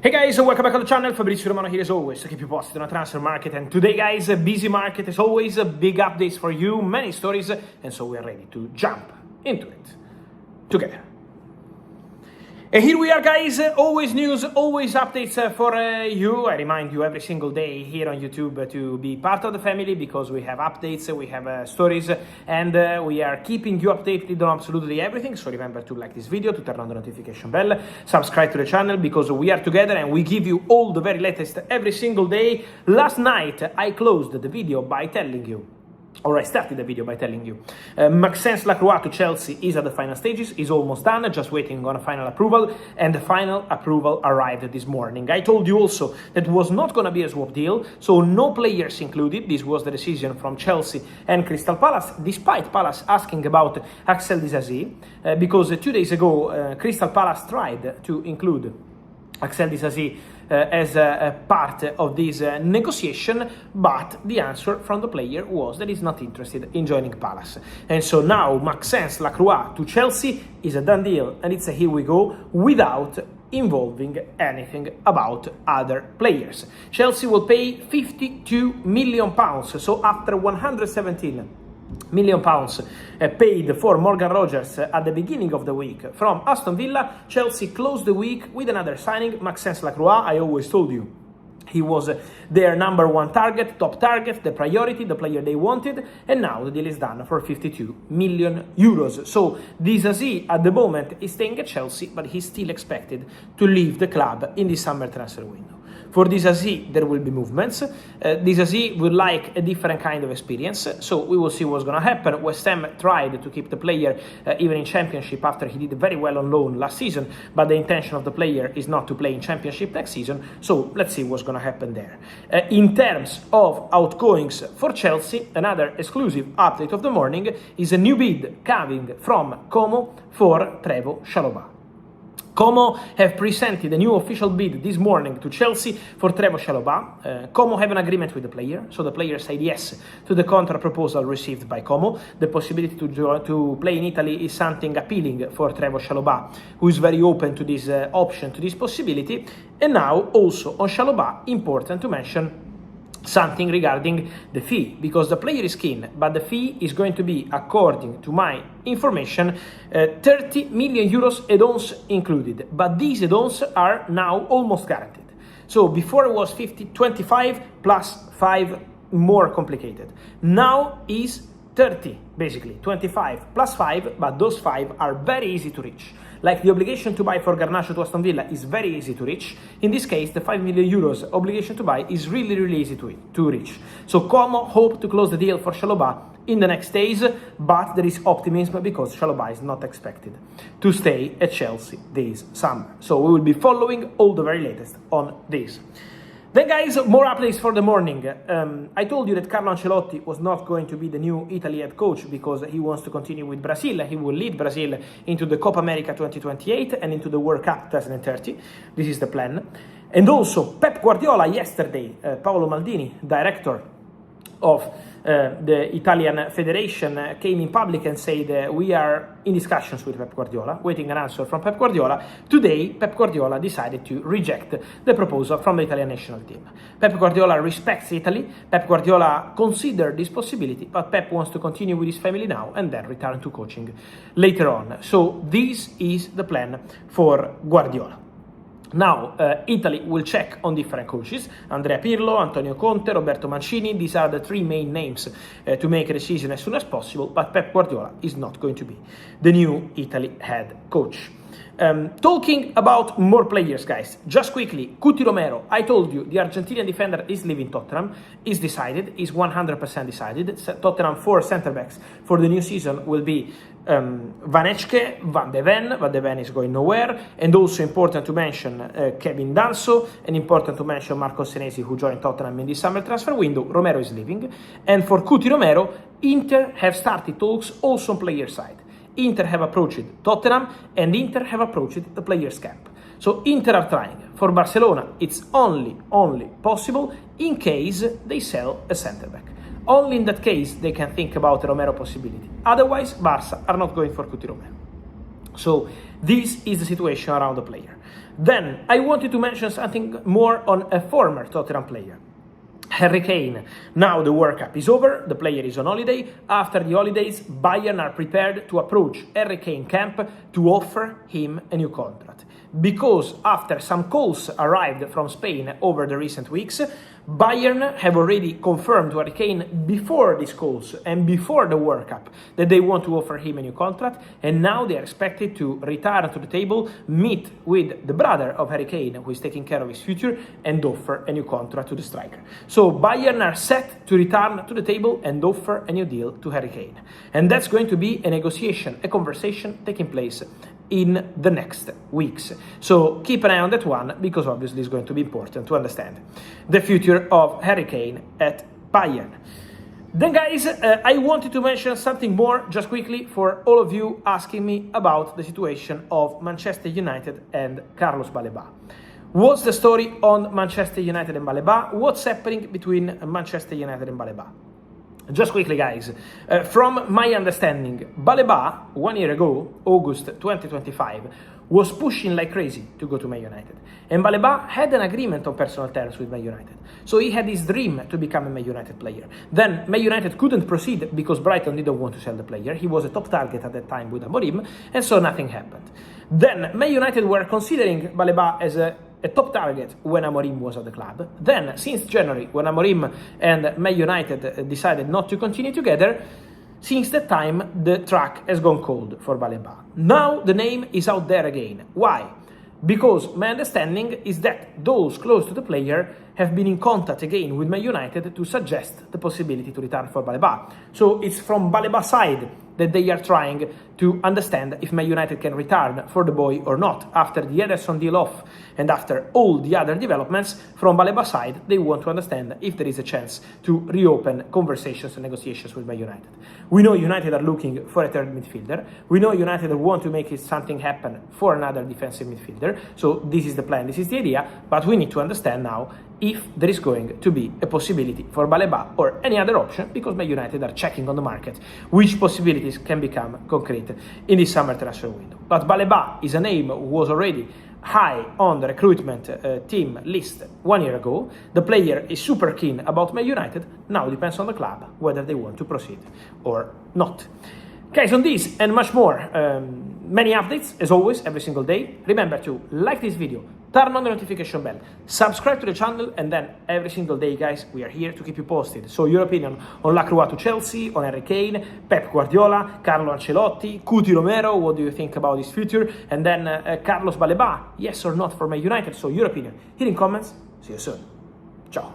Hey guys, welcome back on the channel. Fabrizio Romano here as always to keep you posted on the transfer market. And today, guys, a busy market as always, big updates for you, many stories, and so we are ready to jump into it together. And here we are, guys, always news, always updates for you. I remind you every single day here on YouTube to be part of the family because we have updates, we have stories, and we are keeping you updated on absolutely everything. So remember to like this video, to turn on the notification bell, subscribe to the channel because we are together and we give you all the very latest every single day. Last night, I closed the video by telling you, or I started the video by telling you, Maxence Lacroix to Chelsea is at the final stages, is almost done, just waiting on a final approval, and the final approval arrived this morning. I told you also that it was not going to be a swap deal, so no players included. This was the decision from Chelsea and Crystal Palace, despite Palace asking about Axel Disasi, because 2 days ago, Crystal Palace tried to include Axel Disasi as a part of this negotiation, but the answer from the player was that he's not interested in joining Palace. And so now Maxence Lacroix to Chelsea is a done deal, and it's a here we go without involving anything about other players. Chelsea will pay £52 million, so after 117 million pounds paid for Morgan Rogers at the beginning of the week from Aston Villa, Chelsea closed the week with another signing, Maxence Lacroix. I always told you he was their number one target, top target, the priority, the player they wanted, and now the deal is done for 52 million euros. So Disasi at the moment is staying at Chelsea, but he's still expected to leave the club in the summer transfer window. For Disasi, there will be movements. Disasi would like a different kind of experience, so we will see what's going to happen. West Ham tried to keep the player even in Championship after he did very well on loan last season, but the intention of the player is not to play in Championship next season, so let's see what's going to happen there. In terms of outgoings for Chelsea, another exclusive update of the morning is a new bid coming from Como for Trevoh Chalobah. Como have presented a new official bid this morning to Chelsea for Trevoh Chalobah. Como have an agreement with the player, so the player said yes to the contract proposal received by Como. The possibility to play in Italy is something appealing for Trevoh Chalobah, who is very open to this option, to this possibility. And now also on Chalobah, important to mention something regarding the fee, because the player is keen, but the fee is going to be, according to my information, 30 million euros add-ons included, but these add-ons are now almost guaranteed. So before it was 25 plus 5 more complicated. Now is 30, basically 25 plus 5, but those 5 are very easy to reach. Like the obligation to buy for Garnacho to Aston Villa is very easy to reach. In this case, the 5 million euros obligation to buy is really, really easy to reach. So Como hope to close the deal for Chalobah in the next days, but there is optimism because Chalobah is not expected to stay at Chelsea this summer. So we will be following all the very latest on this. Then, guys, more updates for the morning. I told you that Carlo Ancelotti was not going to be the new Italy head coach because he wants to continue with Brazil. He will lead Brazil into the Copa America 2028 and into the World Cup 2030. This is the plan. And also, Pep Guardiola yesterday, Paolo Maldini, director of the Italian Federation, came in public and said we are in discussions with Pep Guardiola, waiting an answer from Pep Guardiola. Today, Pep Guardiola decided to reject the proposal from the Italian national team. Pep Guardiola respects Italy. Pep Guardiola considered this possibility, but Pep wants to continue with his family now and then return to coaching later on. So this is the plan for Guardiola. Now, Italy will check on different coaches, Andrea Pirlo, Antonio Conte, Roberto Mancini. These are the 3 main names to make a decision as soon as possible, but Pep Guardiola is not going to be the new Italy head coach. Talking about more players, guys, just quickly, Cuti Romero, I told you the Argentinian defender is leaving Tottenham, is decided, is 100% decided. Tottenham 4 centre-backs for the new season will be Van Ecke, Van de Ven is going nowhere, and also important to mention Kevin Danso, and important to mention Marco Senesi, who joined Tottenham in the summer transfer window. Romero is leaving, and for Cuti Romero, Inter have started talks also on player side. Inter have approached Tottenham and Inter have approached the players' camp. So Inter are trying. For Barcelona, it's only possible in case they sell a centre-back. Only in that case they can think about a Romero possibility. Otherwise, Barca are not going for Cuti Romero. So this is the situation around the player. Then I wanted to mention something more on a former Tottenham player, Harry Kane. Now the World Cup is over, the player is on holiday. After the holidays, Bayern are prepared to approach Harry Kane camp to offer him a new contract. Because after some calls arrived from Spain over the recent weeks, Bayern have already confirmed to Harry Kane before these calls and before the World Cup that they want to offer him a new contract, and now they are expected to return to the table, meet with the brother of Harry Kane, who is taking care of his future, and offer a new contract to the striker. So Bayern are set to return to the table and offer a new deal to Harry Kane. And that's going to be a negotiation, a conversation taking place in the next weeks. So keep an eye on that one, because obviously it's going to be important to understand the future of Harry Kane at Bayern. Then guys, I wanted to mention something more just quickly for all of you asking me about the situation of Manchester United and Carlos Baleba. What's the story on Manchester United and Baleba? What's happening between Manchester United and Baleba? Just quickly guys, from my understanding, Baleba 1 year ago, August 2025, was pushing like crazy to go to Man United. And Baleba had an agreement on personal terms with Man United. So he had his dream to become a Man United player. Then Man United couldn't proceed because Brighton didn't want to sell the player. He was a top target at that time with Amorim, and so nothing happened. Then Man United were considering Baleba as a top target when Amorim was at the club. Then, since January, when Amorim and Man United decided not to continue together, since that time, the track has gone cold for Baleba. Now, the name is out there again. Why? Because my understanding is that those close to the player have been in contact again with Man United to suggest the possibility to return for Baleba. So it's from Baleba's side that they are trying to understand if Man United can return for the boy or not. After the Ederson deal off and after all the other developments, from Baleba's side, they want to understand if there is a chance to reopen conversations and negotiations with Man United. We know United are looking for a third midfielder. We know United want to make something happen for another defensive midfielder. So this is the plan, this is the idea, but we need to understand now if there is going to be a possibility for Baleba or any other option, because Man United are checking on the market which possibilities can become concrete in this summer transfer window. But Baleba is a name who was already high on the recruitment team list 1 year ago. The player is super keen about Man United. Now it depends on the club whether they want to proceed or not. Guys, on this and much more, many updates as always every single day. Remember to like this video, turn on the notification bell, subscribe to the channel, and then every single day, guys, we are here to keep you posted. So your opinion on Lacroix to Chelsea, on Harry Kane, Pep Guardiola, Carlo Ancelotti, Romero, what do you think about his future? And then Carlos Baleba, yes or not for Man United? So your opinion here in comments. See you soon. Ciao.